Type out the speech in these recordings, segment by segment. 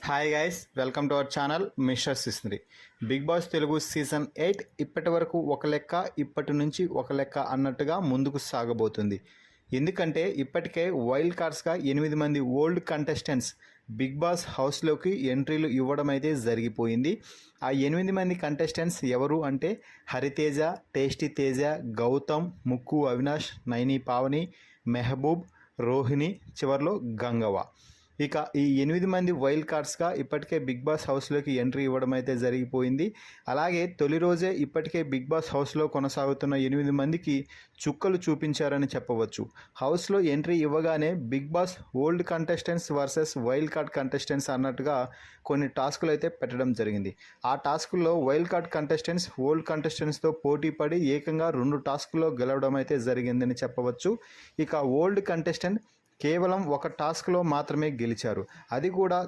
Hi guys, welcome to our channel mister సిస్నరీ. Big boss Telugu season 8 ఇప్పటి వరకు ఒక లెక్క, ఇప్పటి నుంచి ఒక లెక్క అన్నట్టుగా ముందుకు సాగబోతుంది. ఎందుకంటే ఇప్పటికే వైల్డ్ కార్డ్స్గా 8 మంది ఓల్డ్ కంటెస్టెంట్స్ బిగ్ బాస్ హౌస్లోకి ఎంట్రీలు ఇవ్వడం అయితే జరిగిపోయింది. ఆ 8 మంది కంటెస్టెంట్స్ ఎవరు అంటే హరితేజ, టేస్టీ తేజ, గౌతమ్, ముక్కు అవినాష్, నైని పావని, మెహబూబ్, రోహిణి, చివర్లో గంగవ్వ. ఇక ఈ 8 మంది వైల్డ్ కార్డ్స్గా ఇప్పటికే బిగ్ బాస్ హౌస్లోకి ఎంట్రీ ఇవ్వడం అయితే జరిగిపోయింది. అలాగే తొలి రోజే ఇప్పటికే బిగ్ బాస్ హౌస్లో కొనసాగుతున్న 8 మందికి చుక్కలు చూపించారని చెప్పవచ్చు. హౌస్లో ఎంట్రీ ఇవ్వగానే Bigg Boss old contestants versus wild card contestants అన్నట్టుగా కొన్ని టాస్కులు అయితే పెట్టడం జరిగింది. ఆ టాస్కుల్లో వైల్డ్ కార్డ్ కంటెస్టెంట్స్ ఓల్డ్ కంటెస్టెంట్స్తో పోటీ పడి ఏకంగా 2 టాస్కుల్లో గెలవడం అయితే జరిగిందని చెప్పవచ్చు. ఇక ఓల్డ్ కంటెస్టెంట్ కేవలం ఒక టాస్క్లో మాత్రమే గెలిచారు. అది కూడా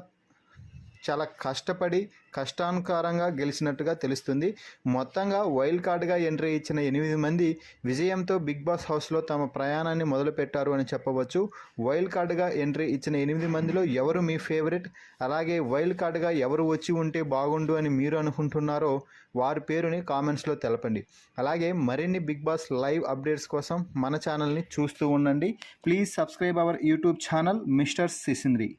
చాలా కష్టపడి కష్టానుసారంగా గెలిచినట్టుగా తెలుస్తుంది. మొత్తంగా వైల్డ్ కార్డ్గా ఎంట్రీ ఇచ్చిన 8 మంది విజయంతో బిగ్ బాస్ హౌస్లో తమ ప్రయాణాన్ని మొదలుపెట్టారు అని చెప్పవచ్చు. వైల్డ్ కార్డ్గా ఎంట్రీ ఇచ్చిన 8 మందిలో ఎవరు మీ ఫేవరెట్, అలాగే వైల్డ్ కార్డ్గా ఎవరు వచ్చి ఉంటే బాగుండు అని మీరు అనుకుంటున్నారో వారి పేరుని కామెంట్స్లో తెలపండి. అలాగే మరిన్ని బిగ్ బాస్ లైవ్ అప్డేట్స్ కోసం మన ఛానల్ని చూస్తూ ఉండండి. Please subscribe our YouTube channel mister సిసింద్రి.